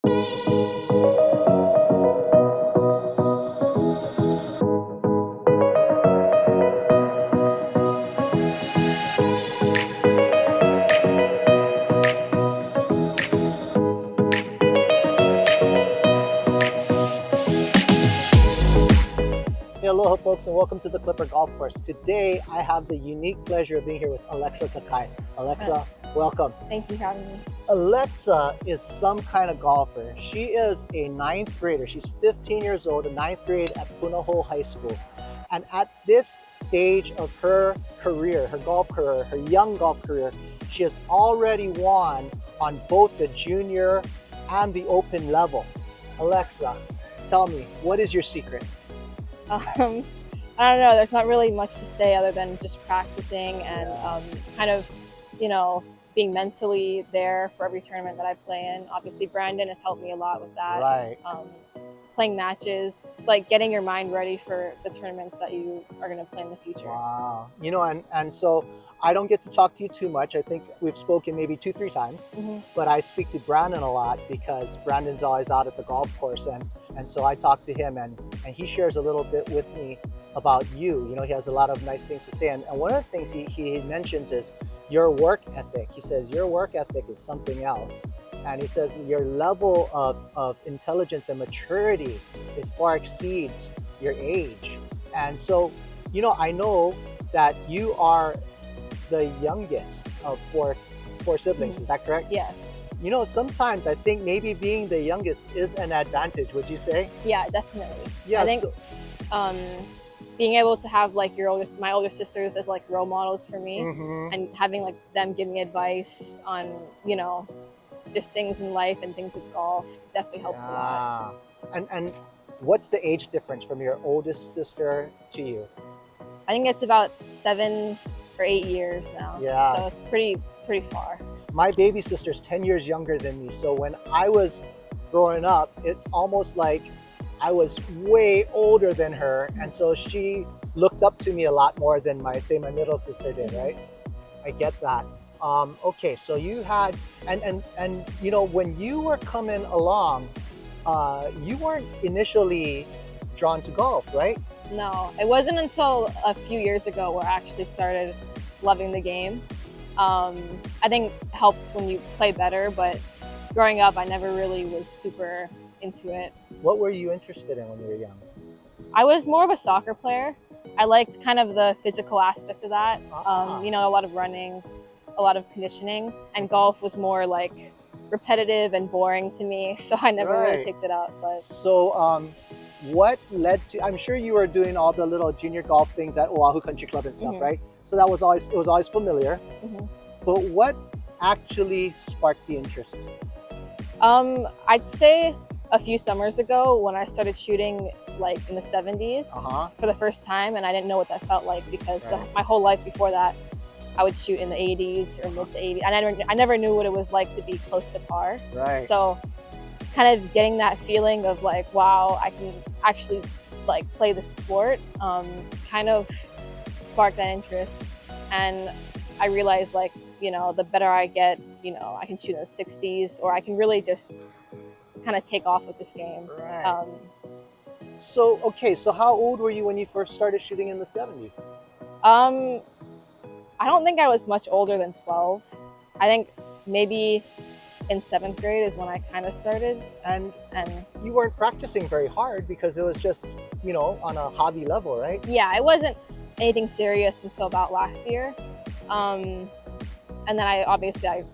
Aloha folks, and welcome to the Klipper Golf Course. Today I have the unique pleasure of being here with Alexa Takai. Alexa, welcome. Thank you for having me. Alexa is some kind of golfer. She is a 9th grader. She's 15 years old, a 9th grade at Punahou High School. And at this stage of her career, her golf career, her young golf career, she has already won on both the junior and the open level. Alexa, tell me, what is your secret? I don't know, there's not really much to say other than just practicing and kind of, being mentally there for every tournament that I play in. Obviously, Brandan has helped me a lot with that. Right. Playing matches, it's like getting your mind ready for the tournaments that you are going to play in the future. Wow. And so I don't get to talk to you too much. I think we've spoken maybe 2-3 times, but I speak to Brandan a lot because Brandan's always out at the golf course. And so I talk to him and he shares a little bit with me about you. He has a lot of nice things to say. And one of the things he mentions is your work ethic. He says your work ethic is something else. And he says your level of intelligence and maturity far exceeds your age. And so, I know that you are the youngest of four siblings. Is that correct? Yes. Sometimes I think maybe being the youngest is an advantage. Would you say? Yeah, definitely. Yeah. I think being able to have like my older sisters as like role models for me, and having like them give me advice on just things in life and things with golf definitely helps a lot. And what's the age difference from your oldest sister to you? I think it's about 7 or 8 years now. Yeah. So it's pretty far. My baby sister's 10 years younger than me. So when I was growing up, it's almost like I was way older than her. And so she looked up to me a lot more than my middle sister did, right? I get that. Okay, so you had, and when you were coming along, you weren't initially drawn to golf, right? No, it wasn't until a few years ago where I actually started loving the game. I think it helps when you play better, but growing up, I never really was super into it. What were you interested in when you were young? I was more of a soccer player. I liked kind of the physical aspect of that. A lot of running, a lot of conditioning, and golf was more like repetitive and boring to me, so I never really picked it up. But so, what led to? I'm sure you were doing all the little junior golf things at Oahu Country Club and stuff, right? So it was always familiar. But what actually sparked the interest? I'd say a few summers ago when I started shooting like in the 70s for the first time, and I didn't know what that felt like because my whole life before that I would shoot in the 80s or mid to 80s. I never knew what it was like to be close to par. Right. So kind of getting that feeling of like, wow, I can actually like play the sport, kind of sparked that interest. And I realized like, the better I get, I can shoot in the 60s, or I can really just kind of take off with this game. Right. So how old were you when you first started shooting in the 70s? I don't think I was much older than 12. I think maybe in 7th grade is when I kind of started. And you weren't practicing very hard because it was just, on a hobby level, right? Yeah, it wasn't anything serious until about last year. And then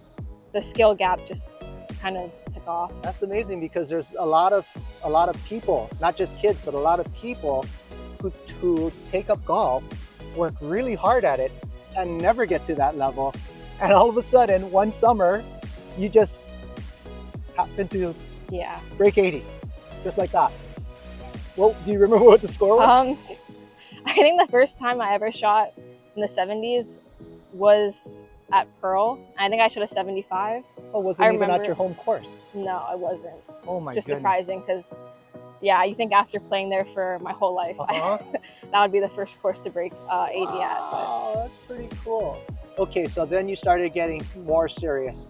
the skill gap just kind of took off. That's amazing because there's a lot of people, not just kids, but a lot of people who take up golf, work really hard at it, and never get to that level. And all of a sudden, one summer, you just happen to break 80, just like that. Well, do you remember what the score was? I think the first time I ever shot in the 70s was at Pearl. I think I shot a 75. Oh, was it even at your home course? No, it wasn't. Oh my Just goodness. surprising because, you think after playing there for my whole life, that would be the first course to break 80 at. Oh, that's pretty cool. Okay, so then you started getting more serious.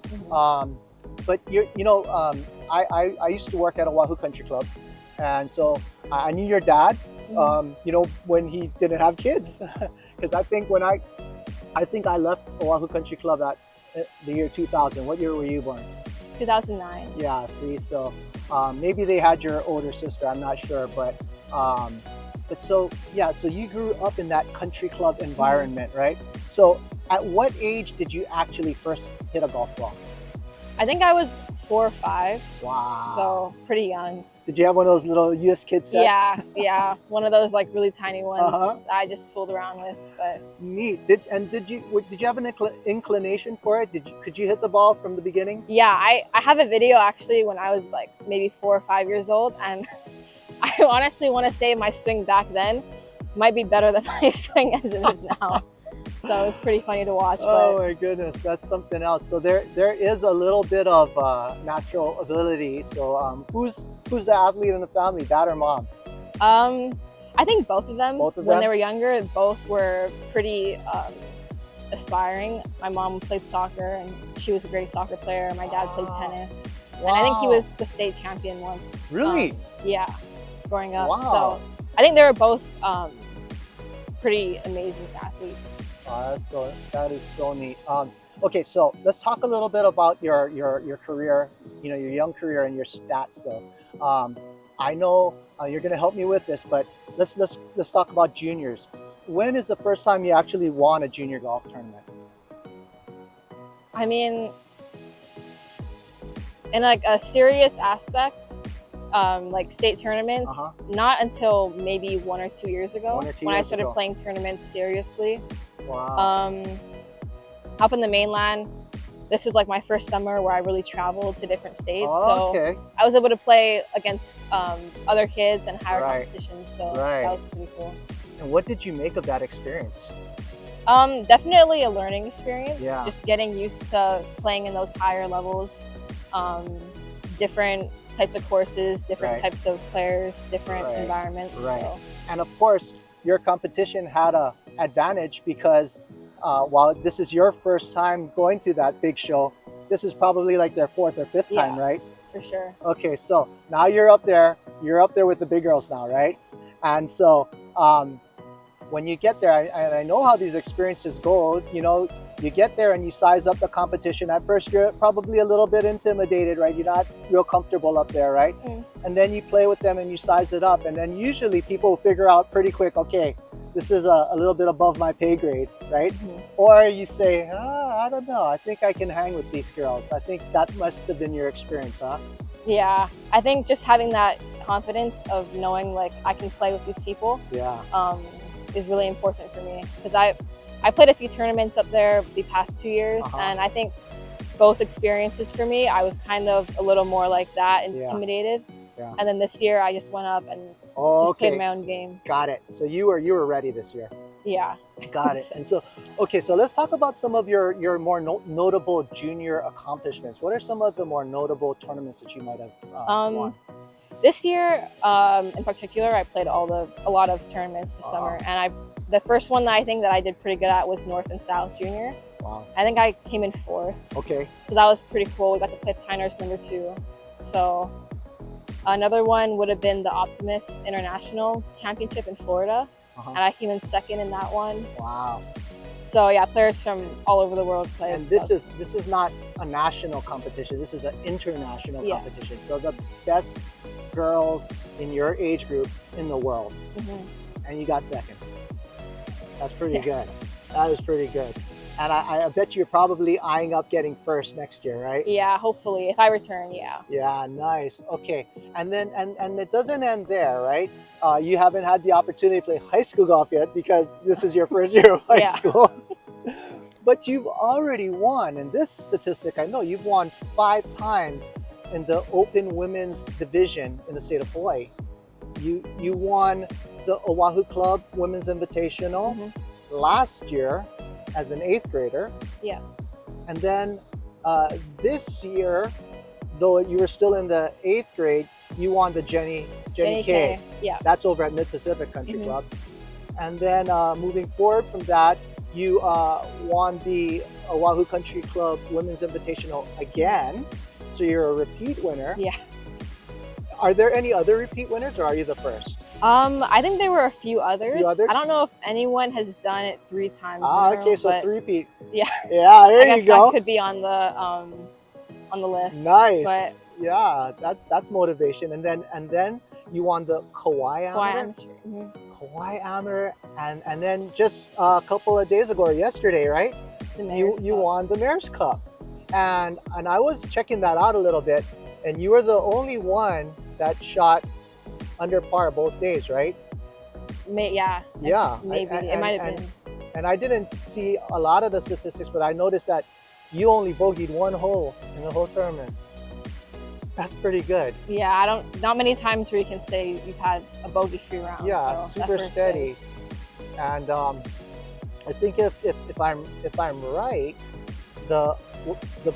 but I used to work at Oahu Country Club, and so I knew your dad. When he didn't have kids, because I think I left Oahu Country Club at the year 2000. What year were you born? 2009. Yeah. See, so maybe they had your older sister. I'm not sure, but so yeah. So you grew up in that country club environment, right? So at what age did you actually first hit a golf ball? I think I was 4 or 5. Wow. So pretty young. Did you have one of those little US kid sets? Yeah. One of those like really tiny ones Uh-huh. that I just fooled around with. But Neat. Did you have an inclination for it? Could you hit the ball from the beginning? yeah, I have a video actually when I was like maybe 4 or 5 years old, and I honestly want to say my swing back then might be better than my swing as it is now. So it's pretty funny to watch. Oh my goodness, that's something else. So there is a little bit of natural ability. So who's the athlete in the family, dad or mom? I think both of them. Both of when them? they were younger, both were pretty aspiring. My mom played soccer, and she was a great soccer player. My dad played tennis, and I think he was the state champion once. Really? Yeah, growing up. Wow. So I think they were both pretty amazing athletes. That is so neat. Okay, so let's talk a little bit about your career, your young career and your stats. So, I know you're going to help me with this, but let's talk about juniors. When is the first time you actually won a junior golf tournament? I mean, in like a serious aspect, like state tournaments, not until maybe 1 or 2 years ago, when I started playing tournaments seriously. Wow. Up in the mainland, this was like my first summer where I really traveled to different states. Okay. So I was able to play against other kids and higher Right. competitions. So Right. that was pretty cool. And what did you make of that experience? Definitely a learning experience. Yeah. Just getting used to playing in those higher levels, different types of courses, different Right. types of players, different Right. environments. Right. So. And of course, your competition had a advantage because while this is your first time going to that big show, this is probably like their 4th or 5th time, right? For sure. Okay, so now you're up there with the big girls now, right? And so when you get there, I know how these experiences go, you get there and you size up the competition. At first, you're probably a little bit intimidated, right? You're not real comfortable up there, right? And then you play with them and you size it up. And then usually people figure out pretty quick, okay, this is a little bit above my pay grade, right? Or you say, I don't know, I think I can hang with these girls. I think that must have been your experience, huh? Yeah, I think just having that confidence of knowing like I can play with these people is really important for me, because I played a few tournaments up there the past 2 years, and I think both experiences for me, I was kind of a little more like that, intimidated. Yeah. And then this year I just went up and just played my own game. Got it. So you were ready this year. Yeah. Got it. And so, okay, so let's talk about some of your more notable junior accomplishments. What are some of the more notable tournaments that you might have won? This year, in particular, I played a lot of tournaments this summer, and the first one that I think that I did pretty good at was North and South Junior. Wow. I think I came in 4th. Okay. So that was pretty cool. We got to play Pinehurst #2. So another one would have been the Optimus International Championship in Florida, and I came in 2nd in that one. Wow. So yeah, players from all over the world played. And this is not a national competition. This is an international competition. So the best girls in your age group in the world, and you got 2nd. That's pretty good. That is pretty good. And I bet you're probably eyeing up getting 1st next year, right? Yeah, hopefully, if I return, yeah. Yeah, nice. Okay, and then and it doesn't end there, right? You haven't had the opportunity to play high school golf yet because this is your first year of high school. But you've already won, and this statistic, I know you've won 5 times in the Open Women's Division in the state of Hawaii. You won the Oahu Club Women's Invitational last year as an 8th grader. Yeah. And then this year, though you were still in the 8th grade, you won the Jenny K. Yeah. That's over at Mid-Pacific Country Club. And then moving forward from that, you won the Oahu Country Club Women's Invitational again. So you're a repeat winner. Yeah. Are there any other repeat winners, or are you the first? I think there were a few others. Few others? I don't know if anyone has done it 3 times Ah, in a row, okay, so but 3-peat. yeah, Yeah, there I guess you go. that could be on the list. Nice. But yeah, that's motivation. And then you won the Kauai Kauai Amateur. Amateur. Kauai Amateur, and then just a couple of days ago, or yesterday, right? The Mayor's You Cup. won the Mayor's Cup, and I was checking that out a little bit, and you were the only one that shot under par both days, right? Yeah. Yeah, Maybe it might have been. And I didn't see a lot of the statistics, but I noticed that you only bogeyed 1 hole in the whole tournament. That's pretty good. Yeah, not many times where you can say you've had a bogey-free round. Yeah, so super steady. And I think if I'm right, the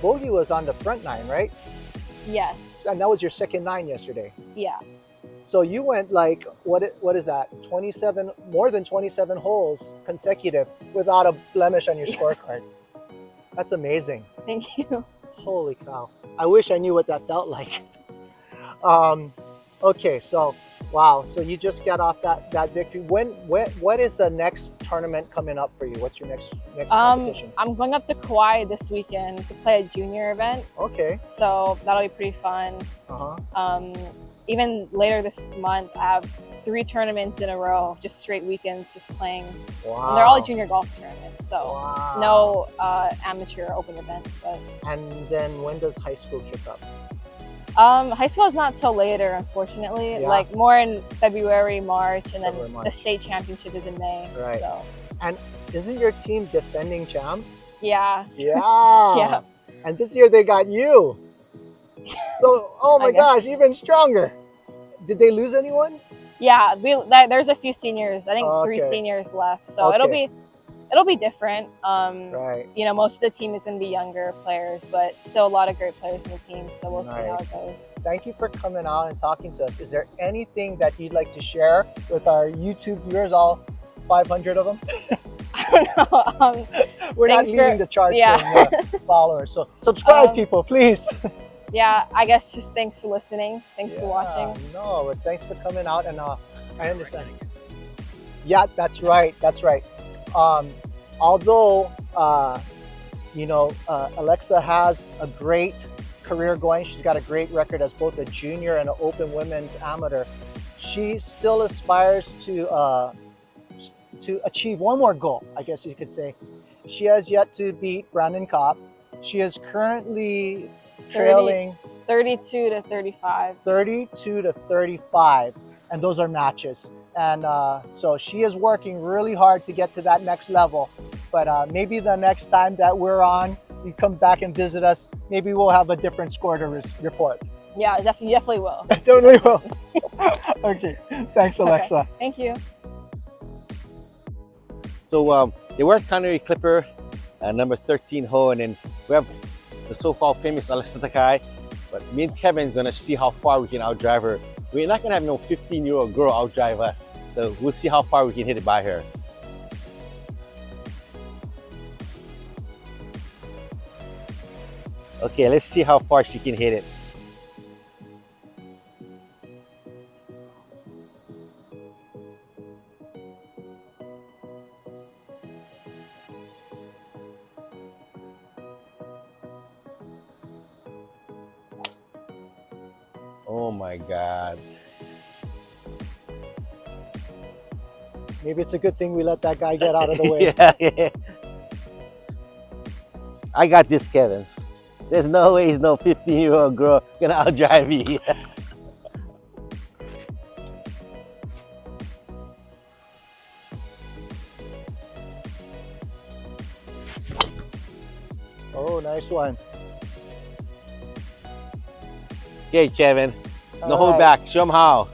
bogey was on the front 9, right? Yes. And that was your second 9 yesterday. Yeah. So you went like what is that? 27, more than 27 holes consecutive without a blemish on your scorecard. That's amazing. Thank you. Holy cow! I wish I knew what that felt like. Okay, so wow, so you just got off that victory. What is the next tournament coming up for you? What's your next competition? I'm going up to Kauai this weekend to play a junior event. Okay. So that'll be pretty fun. Even later this month, I have 3 tournaments in a row, just straight weekends, just playing. Wow. And they're all junior golf tournaments, so wow. no amateur open events. But and then when does high school kick up? high school is not till later, unfortunately. Yeah. Like more in February, March, and then March. the state championship is in May. Right. So. And isn't your team defending champs? Yeah. Yeah. Yeah. And this year they got you. So, oh my gosh, even stronger. Did they lose anyone? Yeah, there's a few seniors. I think 3 seniors left. So it'll be different. Right. You know, most of the team is going to be younger players, but still a lot of great players in the team. So we'll see how it goes. Thank you for coming out and talking to us. Is there anything that you'd like to share with our YouTube viewers, all 500 of them? I don't know. We're not leading the charts in followers. So subscribe, people, please. Yeah, I guess just thanks for listening. Thanks for watching. No, but thanks for coming out, and I understand. Yeah, that's right. That's right. Although, you know, Alexa has a great career going. She's got a great record as both a junior and an open women's amateur. She still aspires to achieve one more goal, I guess you could say. She has yet to beat Brandan Kopp. She is currently trailing 32 to 35. 32 to 35, and those are matches. And so she is working really hard to get to that next level. But maybe the next time that we're on, you come back and visit us, maybe we'll have a different score to report. Yeah, definitely will. Definitely will. Okay, thanks, Alexa. Okay. Thank you. So they were Connery Klipper, number 13 hole, and then we have the so-called famous Alexa Takai. But me and Kevin's gonna see how far we can outdrive her. We're not gonna have no 15-year-old girl outdrive us. So we'll see how far we can hit it by her. Okay, let's see how far she can hit it. Oh my God. Maybe it's a good thing we let that guy get out of the way. Yeah. I got this, Kevin. There's no way no 15-year-old girl gonna outdrive me. Oh, nice one. Okay, Kevin. No All hold right. back. Show them how.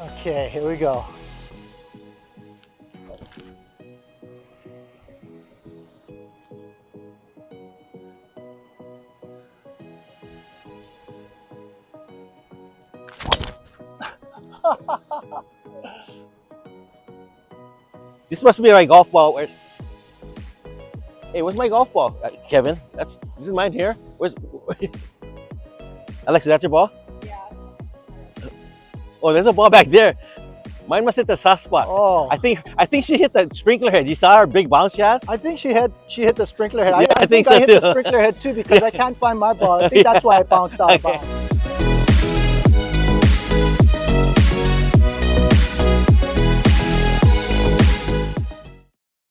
Okay, here we go. This must be my golf ball. Hey, where's my golf ball, Kevin? This is mine here. Where's Alexa? That's your ball? Yeah. Oh, there's a ball back there. Mine must hit the soft spot. Oh, I think she hit the sprinkler head. You saw her big bounce she had? I think she hit the sprinkler head. Yeah, I think I so hit too. the sprinkler head too because I can't find my ball. I think that's why I bounced out of bounds.